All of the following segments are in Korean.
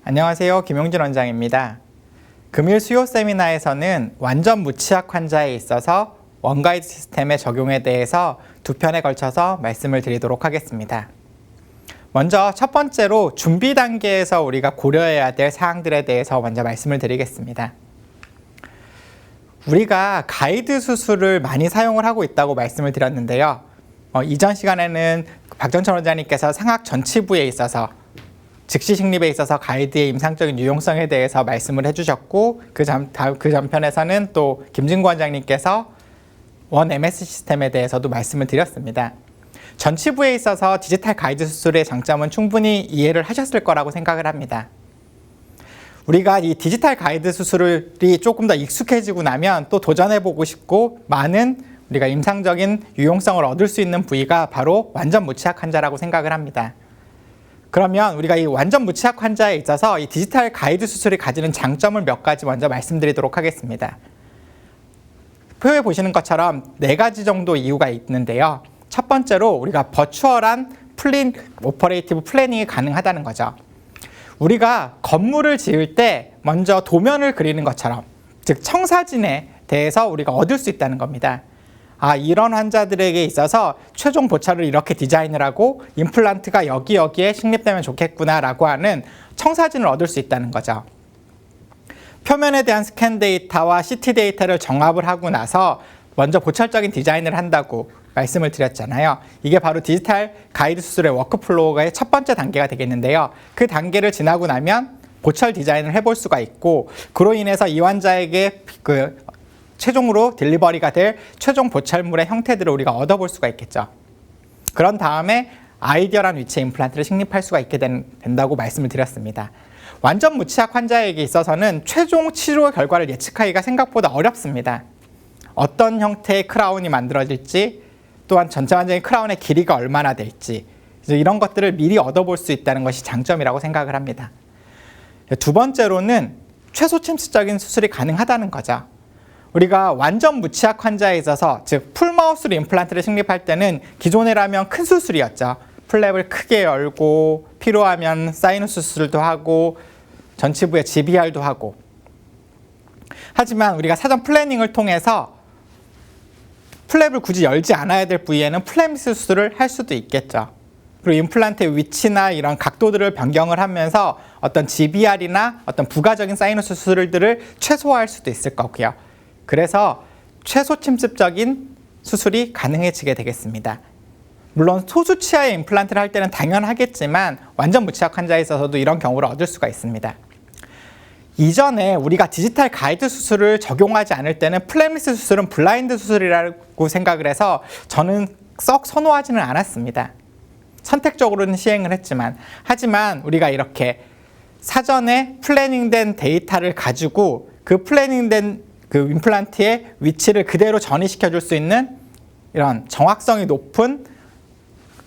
안녕하세요. 김용진 원장입니다. 금일 수요 세미나에서는 완전 무치약 환자에 있어서 원가이드 시스템의 적용에 대해서 두 편에 걸쳐서 말씀을 드리도록 하겠습니다. 먼저 첫 번째로 준비 단계에서 우리가 고려해야 될 사항들에 대해서 먼저 말씀을 드리겠습니다. 우리가 가이드 수술을 많이 사용을 하고 있다고 말씀을 드렸는데요. 이전 시간에는 박정철 원장님께서 상악 전치부에 있어서 즉시 식립에 있어서 가이드의 임상적인 유용성에 대해서 말씀을 해주셨고 그 전편에서는 또 김진구 원장님께서 원 MS 시스템에 대해서도 말씀을 드렸습니다. 전치부에 있어서 디지털 가이드 수술의 장점은 충분히 이해를 하셨을 거라고 생각을 합니다. 우리가 이 디지털 가이드 수술이 조금 더 익숙해지고 나면 또 도전해보고 싶고 많은 우리가 임상적인 유용성을 얻을 수 있는 부위가 바로 완전 무치약 환자라고 생각을 합니다. 그러면 우리가 이 완전 무치약 환자에 있어서 이 디지털 가이드 수술이 가지는 장점을 몇 가지 먼저 말씀드리도록 하겠습니다. 표에 보시는 것처럼 4가지 정도 이유가 있는데요. 첫 번째로 우리가 버추얼한 오퍼레이티브 플래닝이 가능하다는 거죠. 우리가 건물을 지을 때 먼저 도면을 그리는 것처럼, 즉 청사진에 대해서 우리가 얻을 수 있다는 겁니다. 이런 환자들에게 있어서 최종 보철을 이렇게 디자인을 하고 임플란트가 여기에 식립되면 좋겠구나라고 하는 청사진을 얻을 수 있다는 거죠. 표면에 대한 스캔 데이터와 CT 데이터를 정합을 하고 나서 먼저 보철적인 디자인을 한다고 말씀을 드렸잖아요. 이게 바로 디지털 가이드 수술의 워크플로우의 첫 번째 단계가 되겠는데요. 그 단계를 지나고 나면 보철 디자인을 해볼 수가 있고, 그로 인해서 이 환자에게 최종으로 딜리버리가 될 최종 보철물의 형태들을 우리가 얻어볼 수가 있겠죠. 그런 다음에 아이디어란 위치에 임플란트를 식립할 수가 있게 된다고 말씀을 드렸습니다. 완전 무치약 환자에게 있어서는 최종 치료 결과를 예측하기가 생각보다 어렵습니다. 어떤 형태의 크라운이 만들어질지, 또한 전체 환자의 크라운의 길이가 얼마나 될지, 이런 것들을 미리 얻어볼 수 있다는 것이 장점이라고 생각을 합니다. 두 번째로는 최소 침습적인 수술이 가능하다는 거죠. 우리가 완전 무치약 환자에 있어서, 즉 풀마우스로 임플란트를 식립할 때는 기존에라면 큰 수술이었죠. 플랩을 크게 열고 필요하면 사이너스 수술도 하고 전치부에 GBR도 하고. 하지만 우리가 사전 플래닝을 통해서 플랩을 굳이 열지 않아야 될 부위에는 플랩미스 수술을 할 수도 있겠죠. 그리고 임플란트의 위치나 이런 각도들을 변경을 하면서 어떤 GBR이나 어떤 부가적인 사이너스 수술들을 최소화할 수도 있을 거고요. 그래서 최소 침습적인 수술이 가능해지게 되겠습니다. 물론 소수치아의 임플란트를 할 때는 당연하겠지만 완전 무치약 환자에 있어서도 이런 경우를 얻을 수가 있습니다. 이전에 우리가 디지털 가이드 수술을 적용하지 않을 때는 플랩미스 수술은 블라인드 수술이라고 생각을 해서 저는 썩 선호하지는 않았습니다. 선택적으로는 시행을 했지만, 하지만 우리가 이렇게 사전에 플래닝된 데이터를 가지고 그 플래닝된 그 임플란트의 위치를 그대로 전이시켜 줄 수 있는 이런 정확성이 높은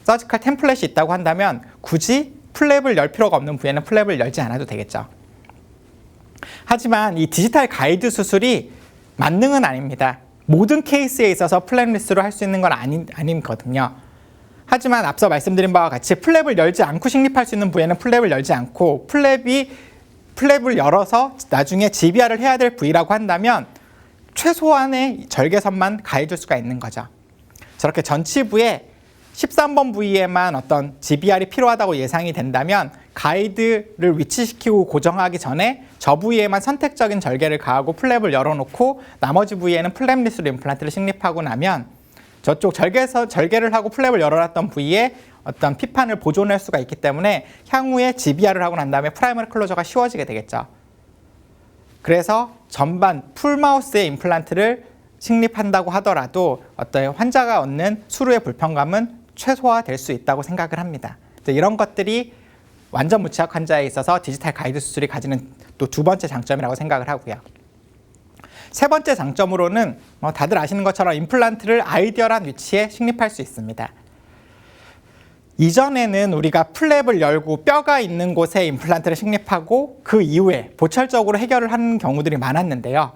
서지컬 템플릿이 있다고 한다면 굳이 플랩을 열 필요가 없는 부위에는 플랩을 열지 않아도 되겠죠. 하지만 이 디지털 가이드 수술이 만능은 아닙니다. 모든 케이스에 있어서 플랩리스로 할 수 있는 건 아니거든요. 하지만 앞서 말씀드린 바와 같이 플랩을 열지 않고 식립할 수 있는 부위에는 플랩을 열지 않고, 플랩을 열어서 나중에 GBR을 해야 될 부위라고 한다면 최소한의 절개선만 가해줄 수가 있는 거죠. 저렇게 전치부에 13번 부위에만 어떤 GBR이 필요하다고 예상이 된다면 가이드를 위치시키고 고정하기 전에 저 부위에만 선택적인 절개를 가하고 플랩을 열어놓고 나머지 부위에는 플랩리스로 임플란트를 식립하고 나면 저쪽 절개를 하고 플랩을 열어놨던 부위에 어떤 피판을 보존할 수가 있기 때문에 향후에 GBR을 하고 난 다음에 프라이머리 클로저가 쉬워지게 되겠죠. 그래서 전반 풀마우스의 임플란트를 식립한다고 하더라도 어떤 환자가 얻는 수루의 불편감은 최소화될 수 있다고 생각을 합니다. 이런 것들이 완전 무치약 환자에 있어서 디지털 가이드 수술이 가지는 또 두 번째 장점이라고 생각을 하고요. 세 번째 장점으로는 다들 아시는 것처럼 임플란트를 아이디어란 위치에 식립할 수 있습니다. 이전에는 우리가 플랩을 열고 뼈가 있는 곳에 임플란트를 식립하고 그 이후에 보철적으로 해결을 하는 경우들이 많았는데요.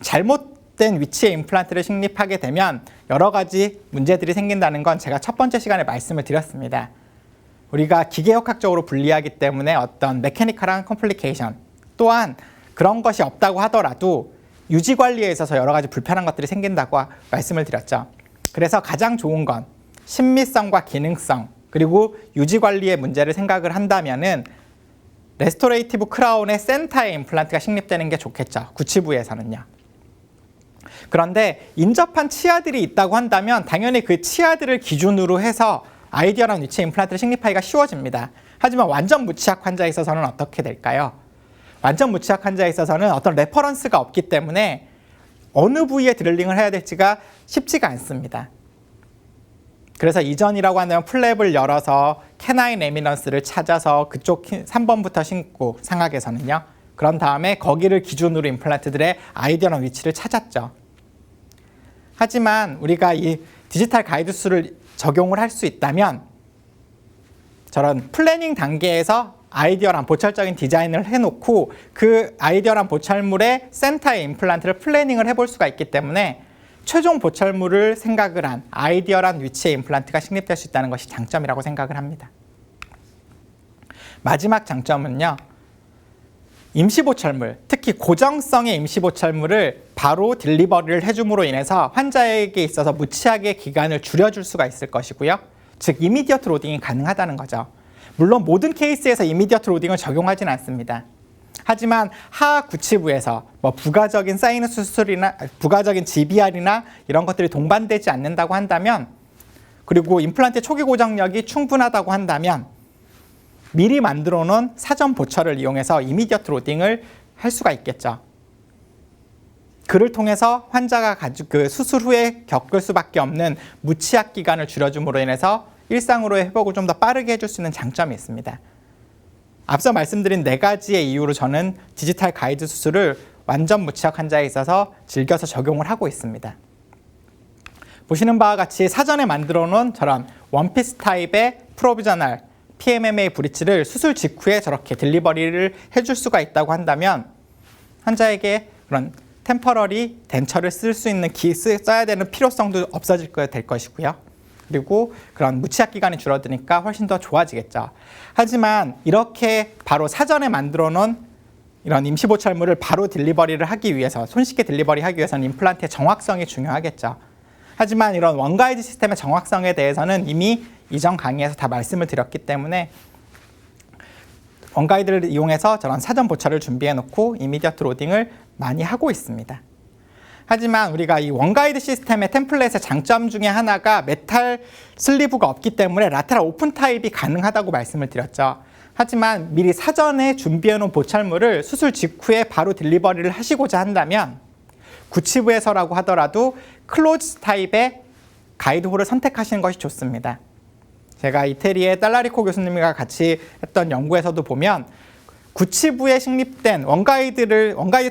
잘못된 위치에 임플란트를 식립하게 되면 여러 가지 문제들이 생긴다는 건 제가 첫 번째 시간에 말씀을 드렸습니다. 우리가 기계역학적으로 분리하기 때문에 어떤 메커니컬한 컴플리케이션 또한 그런 것이 없다고 하더라도 유지 관리에 있어서 여러 가지 불편한 것들이 생긴다고 말씀을 드렸죠. 그래서 가장 좋은 건 신미성과 기능성 그리고 유지 관리의 문제를 생각을 한다면은 레스토레이티브 크라운의 센터에 임플란트가 식립되는 게 좋겠죠. 구치부에서는요. 그런데 인접한 치아들이 있다고 한다면 당연히 그 치아들을 기준으로 해서 아이디어란 위치에 임플란트를 식립하기가 쉬워집니다. 하지만 완전 무치약 환자에 있어서는 어떻게 될까요? 완전 무치약 환자에 있어서는 어떤 레퍼런스가 없기 때문에 어느 부위에 드릴링을 해야 될지가 쉽지가 않습니다. 그래서 이전이라고 한다면 플랩을 열어서 캐나인 에미넌스를 찾아서 그쪽 3번부터 심고 상악에서는요. 그런 다음에 거기를 기준으로 임플란트들의 아이디어란 위치를 찾았죠. 하지만 우리가 이 디지털 가이드 수를 적용을 할 수 있다면 저런 플래닝 단계에서 아이디어란 보철적인 디자인을 해놓고 그 아이디어란 보철물의 센터에 임플란트를 플래닝을 해볼 수가 있기 때문에 최종 보철물을 생각을 한 아이디어란 위치에 임플란트가 식립될 수 있다는 것이 장점이라고 생각을 합니다. 마지막 장점은요. 임시보철물, 특히 고정성의 임시보철물을 바로 딜리버리를 해줌으로 인해서 환자에게 있어서 무치약의 기간을 줄여줄 수가 있을 것이고요. 즉 이미디어트 로딩이 가능하다는 거죠. 물론 모든 케이스에서 이미디어트 로딩을 적용하지는 않습니다. 하지만 하구치부에서 부가적인 사이너스 수술이나 부가적인 GBR이나 이런 것들이 동반되지 않는다고 한다면 그리고 임플란트의 초기 고정력이 충분하다고 한다면 미리 만들어 놓은 사전 보철을 이용해서 이미디어트 로딩을 할 수가 있겠죠. 그를 통해서 환자가 그 수술 후에 겪을 수밖에 없는 무치약 기간을 줄여줌으로 인해서 일상으로의 회복을 좀 더 빠르게 해줄 수 있는 장점이 있습니다. 앞서 말씀드린 4가지의 이유로 저는 디지털 가이드 수술을 완전 무치약 환자에 있어서 즐겨서 적용을 하고 있습니다. 보시는 바와 같이 사전에 만들어 놓은 저런 원피스 타입의 프로비저널 PMMA 브릿지를 수술 직후에 저렇게 딜리버리를 해줄 수가 있다고 한다면 환자에게 그런 템퍼러리 덴처를 쓸 수 있는 써야 되는 필요성도 없어질 될 것이고요. 그리고 그런 무치약 기간이 줄어드니까 훨씬 더 좋아지겠죠. 하지만 이렇게 바로 사전에 만들어 놓은 이런 임시보철물을 바로 딜리버리를 하기 위해서 손쉽게 딜리버리 하기 위해서는 임플란트의 정확성이 중요하겠죠. 하지만 이런 원가이드 시스템의 정확성에 대해서는 이미 이전 강의에서 다 말씀을 드렸기 때문에 원가이드를 이용해서 저런 사전 보철을 준비해 놓고 이미디어트 로딩을 많이 하고 있습니다. 하지만 우리가 이 원가이드 시스템의 템플릿의 장점 중에 하나가 메탈 슬리브가 없기 때문에 라테랄 오픈 타입이 가능하다고 말씀을 드렸죠. 하지만 미리 사전에 준비해 놓은 보철물을 수술 직후에 바로 딜리버리를 하시고자 한다면 구치부에서라고 하더라도 클로즈 타입의 가이드홀을 선택하시는 것이 좋습니다. 제가 이태리의 달라리코 교수님과 같이 했던 연구에서도 보면 구치부에 식립된 원가이드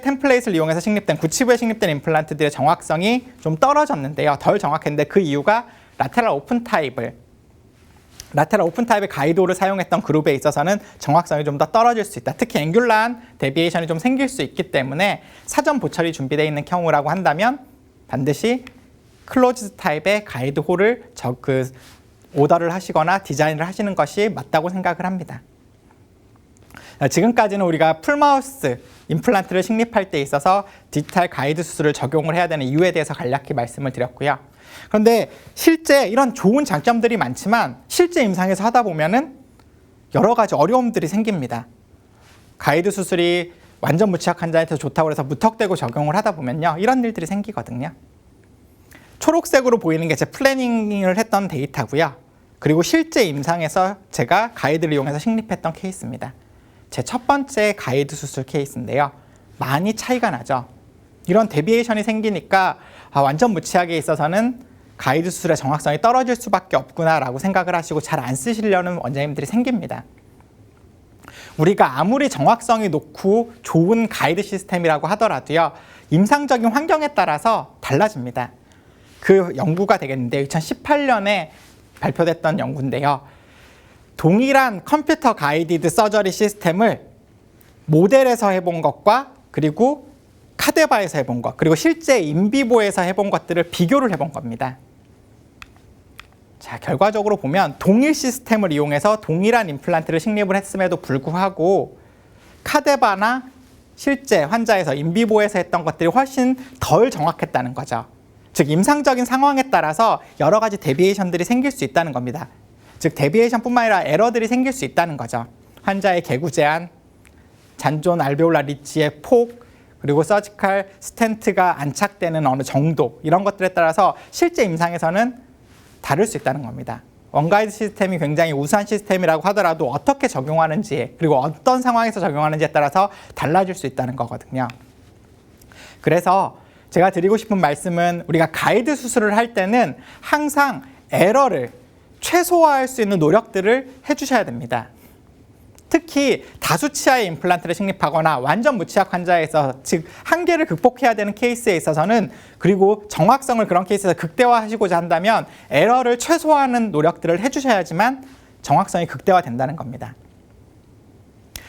템플릿을 이용해서 식립된 구치부에 식립된 임플란트들의 정확성이 좀 떨어졌는데요. 덜 정확했는데 그 이유가 라테랄 오픈 타입의 가이드홀을 사용했던 그룹에 있어서는 정확성이 좀 더 떨어질 수 있다. 특히 앵귤라한 데비에이션이 좀 생길 수 있기 때문에 사전 보철이 준비되어 있는 경우라고 한다면 반드시 클로즈 타입의 가이드홀을 오더를 하시거나 디자인을 하시는 것이 맞다고 생각을 합니다. 지금까지는 우리가 풀마우스 임플란트를 식립할 때 있어서 디지털 가이드 수술을 적용을 해야 되는 이유에 대해서 간략히 말씀을 드렸고요. 그런데 실제 이런 좋은 장점들이 많지만 실제 임상에서 하다 보면은 여러 가지 어려움들이 생깁니다. 가이드 수술이 완전 무치약 환자한테 좋다고 해서 무턱대고 적용을 하다 보면요. 이런 일들이 생기거든요. 초록색으로 보이는 게 제 플래닝을 했던 데이터고요. 그리고 실제 임상에서 제가 가이드를 이용해서 식립했던 케이스입니다. 제 첫 번째 가이드 수술 케이스인데요. 많이 차이가 나죠. 이런 데비에이션이 생기니까 완전 무치약에 있어서는 가이드 수술의 정확성이 떨어질 수밖에 없구나라고 생각을 하시고 잘 안 쓰시려는 원장님들이 생깁니다. 우리가 아무리 정확성이 높고 좋은 가이드 시스템이라고 하더라도요. 임상적인 환경에 따라서 달라집니다. 그 연구가 되겠는데 2018년에 발표됐던 연구인데요. 동일한 컴퓨터 가이디드 서저리 시스템을 모델에서 해본 것과 그리고 카데바에서 해본 것 그리고 실제 인비보에서 해본 것들을 비교를 해본 겁니다. 자, 결과적으로 보면 동일 시스템을 이용해서 동일한 임플란트를 식립을 했음에도 불구하고 카데바나 실제 환자에서 인비보에서 했던 것들이 훨씬 덜 정확했다는 거죠. 즉 임상적인 상황에 따라서 여러 가지 데비에이션들이 생길 수 있다는 겁니다. 즉 데비에이션뿐만 아니라 에러들이 생길 수 있다는 거죠. 환자의 개구 제한, 잔존 알베올라 리치의 폭, 그리고 서지컬 스텐트가 안착되는 어느 정도, 이런 것들에 따라서 실제 임상에서는 다를 수 있다는 겁니다. 원가이드 시스템이 굉장히 우수한 시스템이라고 하더라도 어떻게 적용하는지, 그리고 어떤 상황에서 적용하는지에 따라서 달라질 수 있다는 거거든요. 그래서 제가 드리고 싶은 말씀은 우리가 가이드 수술을 할 때는 항상 에러를 최소화할 수 있는 노력들을 해주셔야 됩니다. 특히 다수치아의 임플란트를 식립하거나 완전 무치약 환자에서, 즉 한계를 극복해야 되는 케이스에 있어서는, 그리고 정확성을 그런 케이스에서 극대화하시고자 한다면 에러를 최소화하는 노력들을 해주셔야지만 정확성이 극대화된다는 겁니다.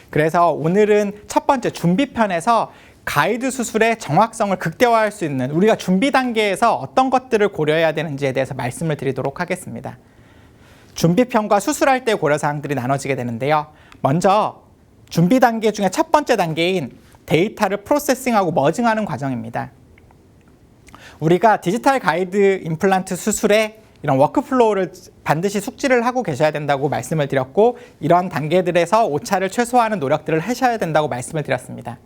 그래서 오늘은 첫 번째 준비편에서 가이드 수술의 정확성을 극대화할 수 있는, 우리가 준비 단계에서 어떤 것들을 고려해야 되는지에 대해서 말씀을 드리도록 하겠습니다. 준비편과 수술할 때 고려사항들이 나눠지게 되는데요. 먼저 준비 단계 중에 첫 번째 단계인 데이터를 프로세싱하고 머징하는 과정입니다. 우리가 디지털 가이드 임플란트 수술에 이런 워크플로우를 반드시 숙지를 하고 계셔야 된다고 말씀을 드렸고, 이런 단계들에서 오차를 최소화하는 노력들을 하셔야 된다고 말씀을 드렸습니다.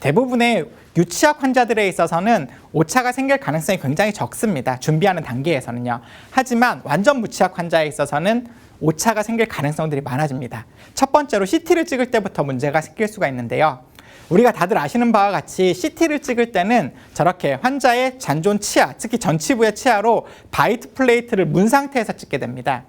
대부분의 유치약 환자들에 있어서는 오차가 생길 가능성이 굉장히 적습니다. 준비하는 단계에서는요. 하지만 완전 무치약 환자에 있어서는 오차가 생길 가능성들이 많아집니다. 첫 번째로 CT를 찍을 때부터 문제가 생길 수가 있는데요. 우리가 다들 아시는 바와 같이 CT를 찍을 때는 저렇게 환자의 잔존 치아, 특히 전치부의 치아로 바이트 플레이트를 문 상태에서 찍게 됩니다.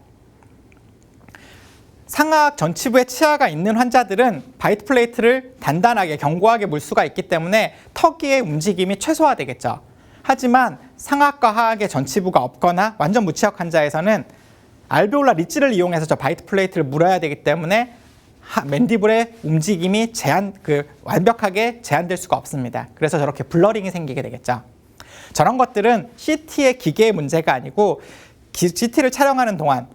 상악 전치부에 치아가 있는 환자들은 바이트 플레이트를 단단하게 견고하게 물 수가 있기 때문에 턱의 움직임이 최소화되겠죠. 하지만 상악과 하악의 전치부가 없거나 완전 무치약 환자에서는 알베올라 리치를 이용해서 저 바이트 플레이트를 물어야 되기 때문에 맨디블의 움직임이 완벽하게 제한될 수가 없습니다. 그래서 저렇게 블러링이 생기게 되겠죠. 저런 것들은 CT의 기계의 문제가 아니고 CT를 촬영하는 동안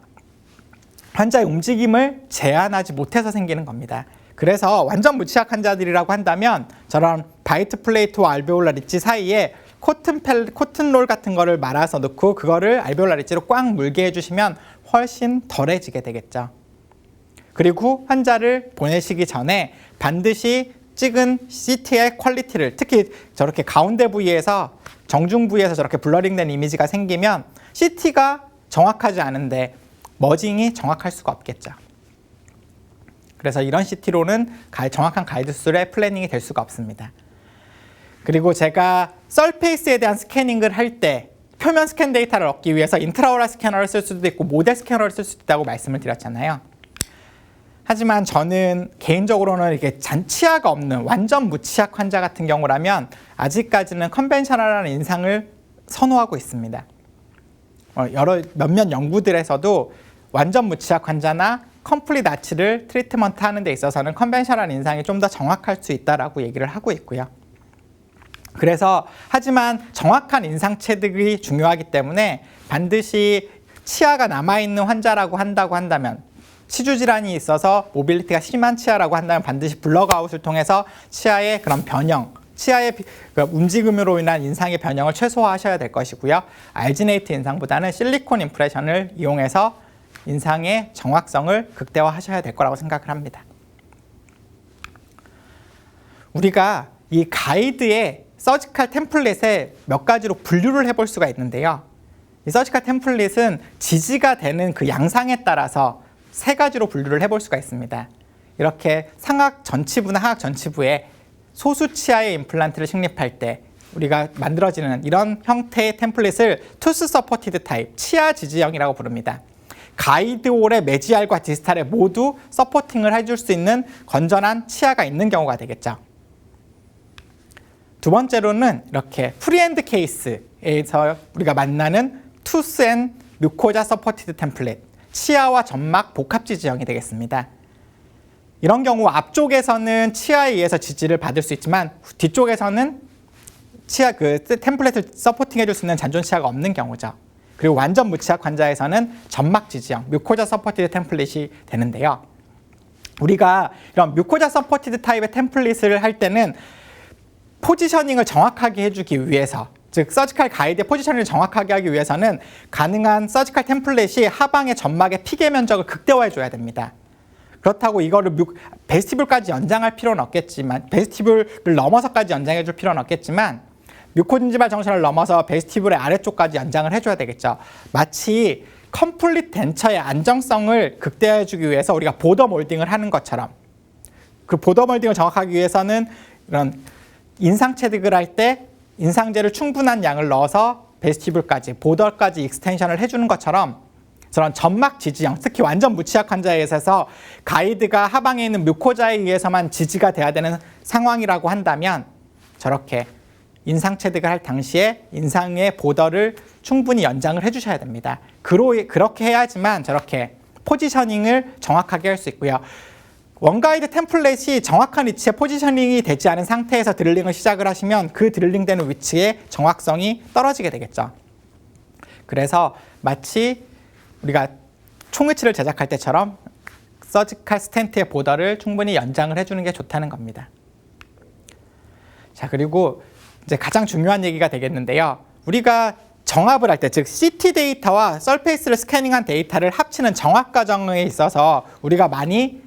환자의 움직임을 제한하지 못해서 생기는 겁니다. 그래서 완전 무치약 환자들이라고 한다면 저런 바이트 플레이트와 알베올라 리치 사이에 코튼롤 같은 거를 말아서 넣고 그거를 알베올라 리치로 꽉 물게 해주시면 훨씬 덜해지게 되겠죠. 그리고 환자를 보내시기 전에 반드시 찍은 CT의 퀄리티를, 특히 저렇게 가운데 부위에서, 정중 부위에서 저렇게 블러링된 이미지가 생기면 CT가 정확하지 않은데 머징이 정확할 수가 없겠죠. 그래서 이런 CT로는 정확한 가이드 수술의 플래닝이 될 수가 없습니다. 그리고 제가 서페이스에 대한 스캐닝을 할 때 표면 스캔 데이터를 얻기 위해서 인트라오럴 스캐너를 쓸 수도 있고 모델 스캐너를 쓸 수도 있다고 말씀을 드렸잖아요. 하지만 저는 개인적으로는 이렇게 치아가 없는 완전 무치약 환자 같은 경우라면 아직까지는 컨벤셔널한 인상을 선호하고 있습니다. 몇몇 연구들에서도 완전 무치약 환자나 컴플릿 아치를 트리트먼트 하는 데 있어서는 컨벤셔널 인상이 좀 더 정확할 수 있다라고 얘기를 하고 있고요. 그래서 하지만 정확한 인상 체득이 중요하기 때문에 반드시 치아가 남아있는 환자라고 한다면, 치주 질환이 있어서 모빌리티가 심한 치아라고 한다면 반드시 블럭아웃을 통해서 치아의 그런 변형, 치아의 움직임으로 인한 인상의 변형을 최소화하셔야 될 것이고요. 알지네이트 인상보다는 실리콘 임프레션을 이용해서 인상의 정확성을 극대화하셔야 될 거라고 생각을 합니다. 우리가 이 가이드의 서지컬 템플릿에 몇 가지로 분류를 해볼 수가 있는데요. 이 서지컬 템플릿은 지지가 되는 그 양상에 따라서 세 가지로 분류를 해볼 수가 있습니다. 이렇게 상악 전치부나 하악 전치부에 소수 치아의 임플란트를 식립할 때 우리가 만들어지는 이런 형태의 템플릿을 투스 서포티드 타입, 치아 지지형이라고 부릅니다. 가이드홀의 메지알과 디스탈에 모두 서포팅을 해줄 수 있는 건전한 치아가 있는 경우가 되겠죠. 두 번째로는 이렇게 프리핸드 케이스에서 우리가 만나는 투스 앤 뮤코자 서포티드 템플릿, 치아와 점막 복합 지지형이 되겠습니다. 이런 경우 앞쪽에서는 치아에 의해서 지지를 받을 수 있지만 뒤쪽에서는 치아 템플릿을 서포팅해 줄 수 있는 잔존 치아가 없는 경우죠. 그리고 완전 무취약 환자에서는 점막 지지형, 뮤코자 서포티드 템플릿이 되는데요. 우리가 이런 뮤코자 서포티드 타입의 템플릿을 할 때는 포지셔닝을 정확하게 해주기 위해서, 즉 서지컬 가이드의 포지셔닝을 정확하게 하기 위해서는 가능한 서지컬 템플릿이 하방의 점막의 피계 면적을 극대화해 줘야 됩니다. 그렇다고 이거를 베스티뷴까지 연장할 필요는 없겠지만, 베스티뷴을 넘어서까지 연장해 줄 필요는 없겠지만 뮤코진지발 정션을 넘어서 베스티뷴의 아래쪽까지 연장을 해줘야 되겠죠. 마치 컴플릿 덴처의 안정성을 극대화해 주기 위해서 우리가 보더 몰딩을 하는 것처럼, 그 보더 몰딩을 정확하게 하기 위해서는 이런 인상 체득을 할 때 인상제를 충분한 양을 넣어서 베스티뷴까지, 보더까지 익스텐션을 해주는 것처럼 저런 점막 지지형, 특히 완전 무취약 환자에 있어서 가이드가 하방에 있는 뮤코자에 의해서만 지지가 돼야 되는 상황이라고 한다면 저렇게 인상 체득을 할 당시에 인상의 보더를 충분히 연장을 해주셔야 됩니다. 그렇게 해야지만 저렇게 포지셔닝을 정확하게 할 수 있고요. 원가이드 템플릿이 정확한 위치에 포지셔닝이 되지 않은 상태에서 드릴링을 시작을 하시면 그 드릴링되는 위치의 정확성이 떨어지게 되겠죠. 그래서 마치 우리가 총위치를 제작할 때처럼 서지컬 스텐트의 보더를 충분히 연장을 해주는 게 좋다는 겁니다. 자, 그리고 이제 가장 중요한 얘기가 되겠는데요. 우리가 정합을 할 때, 즉 CT 데이터와 서페이스를 스캐닝한 데이터를 합치는 정합 과정에 있어서 우리가 많이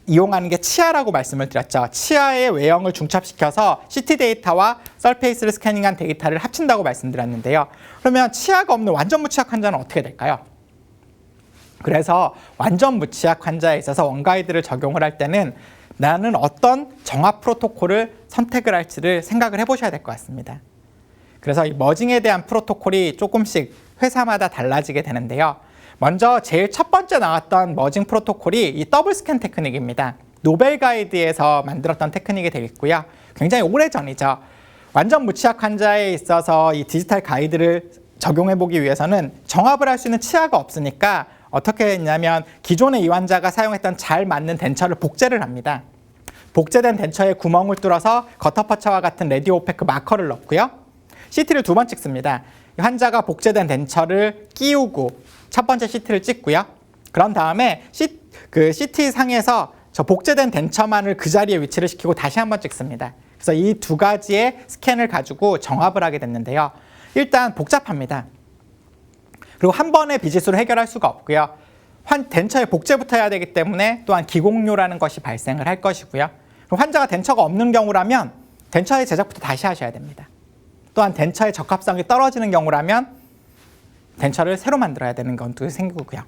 이용하는 게 치아라고 말씀을 드렸죠. 치아의 외형을 중첩시켜서 CT 데이터와 서페이스를 스캐닝한 데이터를 합친다고 말씀드렸는데요. 그러면 치아가 없는 완전 무취약 환자는 어떻게 될까요? 그래서 완전 무취약 환자에 있어서 원가이드를 적용을 할 때는 나는 어떤 정합 프로토콜을 선택을 할지를 생각을 해보셔야 될 것 같습니다. 그래서 이 머징에 대한 프로토콜이 조금씩 회사마다 달라지게 되는데요. 먼저 제일 첫 번째 나왔던 머징 프로토콜이 이 더블 스캔 테크닉입니다. 노벨 가이드에서 만들었던 테크닉이 되겠고요. 굉장히 오래전이죠. 완전 무취약 환자에 있어서 이 디지털 가이드를 적용해보기 위해서는 정합을 할 수 있는 치아가 없으니까 어떻게 했냐면 기존의 이 환자가 사용했던 잘 맞는 덴처를 복제를 합니다. 복제된 덴처에 구멍을 뚫어서 거터퍼처와 같은 레디오 오페크 마커를 넣고요. CT를 2번 찍습니다. 환자가 복제된 덴처를 끼우고 첫 번째 CT를 찍고요. 그런 다음에 CT 상에서 저 복제된 덴처만을 그 자리에 위치를 시키고 다시 한번 찍습니다. 그래서 이 두 가지의 스캔을 가지고 정합을 하게 됐는데요. 일단 복잡합니다. 그리고 한 번에 비지수를 해결할 수가 없고요. 덴처에 복제부터 해야 되기 때문에 또한 기공료라는 것이 발생을 할 것이고요. 환자가 덴처가 없는 경우라면 덴처의 제작부터 다시 하셔야 됩니다. 또한 덴처의 적합성이 떨어지는 경우라면 덴처를 새로 만들어야 되는 것도 생기고요.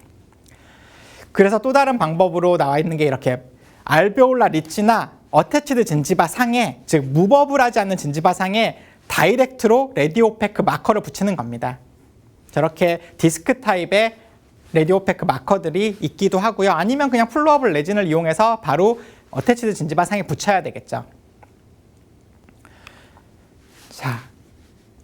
그래서 또 다른 방법으로 나와 있는 게 이렇게 알베올라 리치나 어태치드 진지바 상에, 즉 무법을 하지 않는 진지바 상에 다이렉트로 레디오 오페크 마커를 붙이는 겁니다. 저렇게 디스크 타입의 레디오 오페크 마커들이 있기도 하고요. 아니면 그냥 플로어블 레진을 이용해서 바로 어태치드 진지바 상에 붙여야 되겠죠. 자,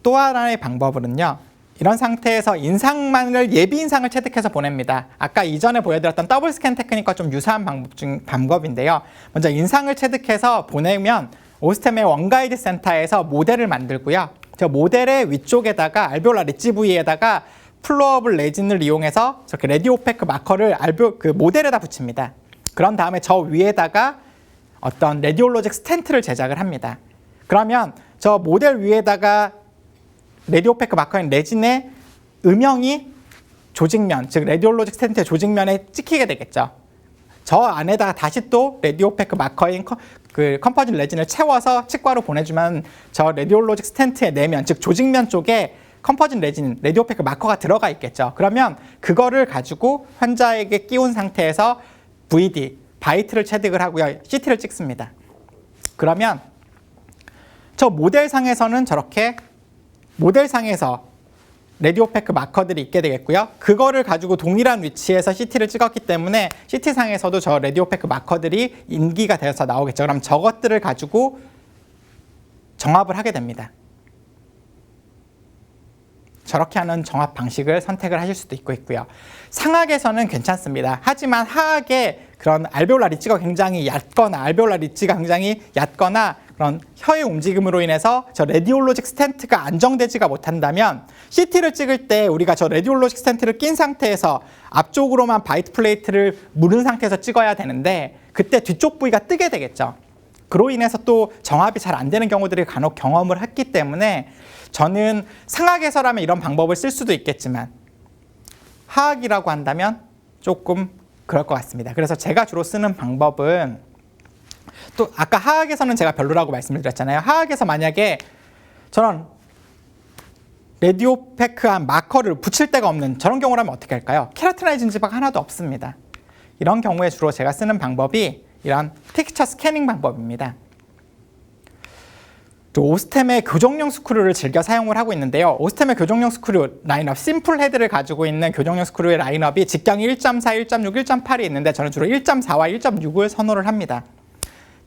또 하나의 방법은요. 이런 상태에서 인상만을 예비 인상을 체득해서 보냅니다. 아까 이전에 보여드렸던 더블 스캔 테크닉과 좀 유사한 방법인데요. 먼저 인상을 체득해서 보내면 오스템의 원가이드 센터에서 모델을 만들고요. 저 모델의 위쪽에다가 알베올라 리치 부위에다가 플로어블 레진을 이용해서 저렇게 레디오 오페크 마커를 그 모델에다 붙입니다. 그런 다음에 저 위에다가 어떤 레디올로직 스텐트를 제작을 합니다. 그러면 저 모델 위에다가 레디오 오페크 마커인 레진의 음영이 조직면, 즉 레디올로직 스텐트의 조직면에 찍히게 되겠죠. 저 안에다가 다시 또 레디오 오페크 마커인 컴포짓 레진을 채워서 치과로 보내주면 저 레디올로직 스텐트의 내면, 즉 조직면 쪽에 컴포짓 레진, 레디오 오페크 마커가 들어가 있겠죠. 그러면 그거를 가지고 환자에게 끼운 상태에서 VD, 바이트를 체득을 하고요. CT를 찍습니다. 그러면 저 모델상에서는 저렇게 모델상에서 레디오 오페크 마커들이 있게 되겠고요. 그거를 가지고 동일한 위치에서 CT를 찍었기 때문에 CT상에서도 저 레디오 오페크 마커들이 인기가 되어서 나오겠죠. 그럼 저것들을 가지고 정합을 하게 됩니다. 저렇게 하는 정합 방식을 선택을 하실 수도 있고요. 상악에서는 괜찮습니다. 하지만 하악에 그런 알베올라 리치가 굉장히 얕거나 그런 혀의 움직임으로 인해서 저 레디올로직 스텐트가 안정되지가 못한다면 CT를 찍을 때 우리가 저 레디올로직 스텐트를 낀 상태에서 앞쪽으로만 바이트 플레이트를 무른 상태에서 찍어야 되는데 그때 뒤쪽 부위가 뜨게 되겠죠. 그로 인해서 또 정합이 잘 안 되는 경우들을 간혹 경험을 했기 때문에 저는 상하에서라면 이런 방법을 쓸 수도 있겠지만 하악이라고 한다면 조금 그럴 것 같습니다. 그래서 제가 주로 쓰는 방법은 또 아까 하악에서는 제가 별로라고 말씀을 드렸잖아요. 하악에서 만약에 저런 레디오페크한 마커를 붙일 데가 없는 저런 경우라면 어떻게 할까요? 케라티나이즈 진지박 하나도 없습니다. 이런 경우에 주로 제가 쓰는 방법이 이런 텍스처 스캐닝 방법입니다. 또 오스템의 교정용 스크류를 즐겨 사용을 하고 있는데요. 오스템의 교정용 스크류 라인업, 심플 헤드를 가지고 있는 교정용 스크류의 라인업이 직경이 1.4, 1.6, 1.8이 있는데 저는 주로 1.4와 1.6을 선호를 합니다.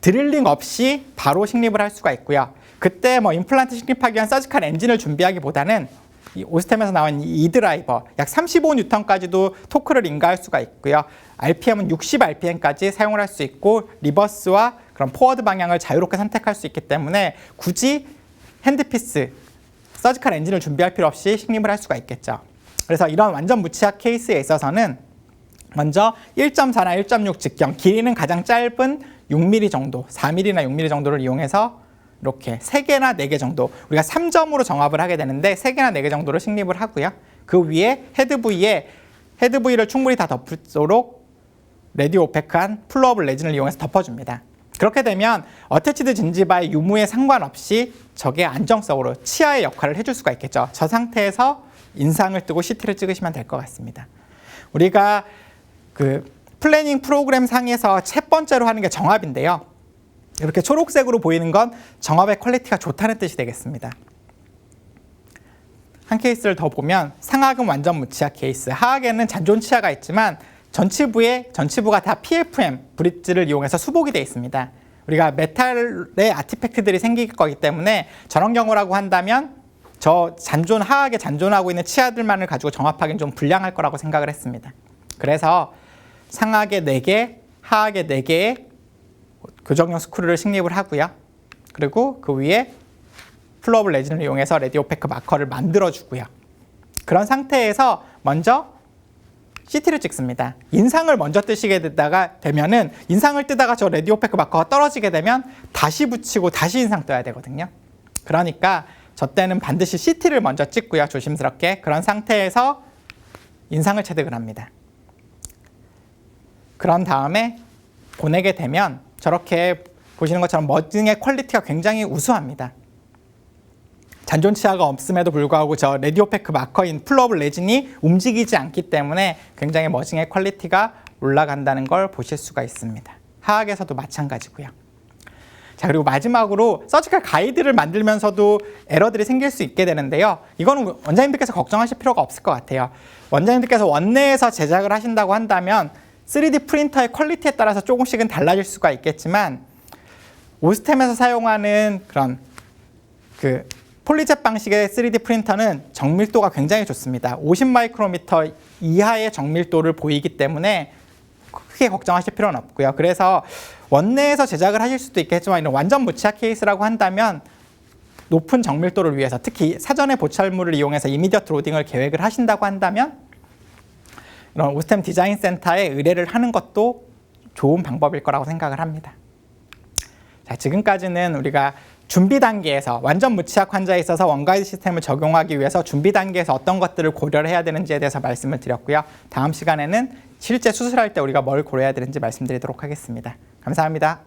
드릴링 없이 바로 식립을 할 수가 있고요. 그때 뭐 임플란트 식립하기 위한 서지컬 엔진을 준비하기보다는 이 오스템에서 나온 이 드라이버 약 35N까지도 토크를 인가할 수가 있고요. RPM은 60rpm까지 사용을 할 수 있고 리버스와 그런 포워드 방향을 자유롭게 선택할 수 있기 때문에 굳이 핸드피스, 서지컬 엔진을 준비할 필요 없이 식립을 할 수가 있겠죠. 그래서 이런 완전 무치약 케이스에 있어서는 먼저 1.4나 1.6 직경, 길이는 가장 짧은 6mm 정도, 4mm나 6mm 정도를 이용해서 이렇게 3개나 4개 정도, 우리가 3점으로 정합을 하게 되는데 3개나 4개 정도를 식립을 하고요. 그 위에 헤드 부위를 충분히 다 덮도록 레디오 오페크한 플로어블 레진을 이용해서 덮어줍니다. 그렇게 되면 어태치드 진지바의 유무에 상관없이 저게 안정성으로 치아의 역할을 해줄 수가 있겠죠. 저 상태에서 인상을 뜨고 CT를 찍으시면 될 것 같습니다. 우리가 그 플래닝 프로그램 상에서 첫 번째로 하는 게 정합인데요. 이렇게 초록색으로 보이는 건 정합의 퀄리티가 좋다는 뜻이 되겠습니다. 한 케이스를 더 보면 상하은 완전 무치약 케이스, 하악에는 잔존 치아가 있지만 전치부가 다 PFM 브릿지를 이용해서 수복이 되어 있습니다. 우리가 메탈의 아티팩트들이 생길 거기 때문에 저런 경우라고 한다면 저 하악에 잔존하고 있는 치아들만을 가지고 정합하기는 좀 불량할 거라고 생각을 했습니다. 그래서 상하에 4개, 하악에 4개의 교정용 스크류를 식립을 하고요. 그리고 그 위에 플로어블 레진을 이용해서 레디오페크 마커를 만들어주고요. 그런 상태에서 먼저 CT를 찍습니다. 인상을 먼저 뜨시게 되면은 인상을 뜨다가 저 레디오페크 마커가 떨어지게 되면 다시 붙이고 다시 인상 떠야 되거든요. 그러니까 저 때는 반드시 CT를 먼저 찍고요. 조심스럽게. 그런 상태에서 인상을 체득을 합니다. 그런 다음에 보내게 되면 저렇게 보시는 것처럼 머징의 퀄리티가 굉장히 우수합니다. 잔존 치아가 없음에도 불구하고 저 레디오페크 마커인 플로어블 레진이 움직이지 않기 때문에 굉장히 머징의 퀄리티가 올라간다는 걸 보실 수가 있습니다. 하악에서도 마찬가지고요. 자, 그리고 마지막으로 서지컬 가이드를 만들면서도 에러들이 생길 수 있게 되는데요. 이거는 원장님들께서 걱정하실 필요가 없을 것 같아요. 원장님들께서 원내에서 제작을 하신다고 한다면 3D 프린터의 퀄리티에 따라서 조금씩은 달라질 수가 있겠지만 오스템에서 사용하는 그런 그 폴리젯 방식의 3D 프린터는 정밀도가 굉장히 좋습니다. 50 마이크로미터 이하의 정밀도를 보이기 때문에 크게 걱정하실 필요는 없고요. 그래서 원내에서 제작을 하실 수도 있겠지만 이런 완전 무치약 케이스라고 한다면 높은 정밀도를 위해서 특히 사전에 보철물을 이용해서 이미디어트 로딩을 계획을 하신다고 한다면 이런 오스템 디자인 센터에 의뢰를 하는 것도 좋은 방법일 거라고 생각을 합니다. 자, 지금까지는 우리가 준비 단계에서 완전 무치약 환자에 있어서 원가이드 시스템을 적용하기 위해서 준비 단계에서 어떤 것들을 고려를 해야 되는지에 대해서 말씀을 드렸고요. 다음 시간에는 실제 수술할 때 우리가 뭘 고려해야 되는지 말씀드리도록 하겠습니다. 감사합니다.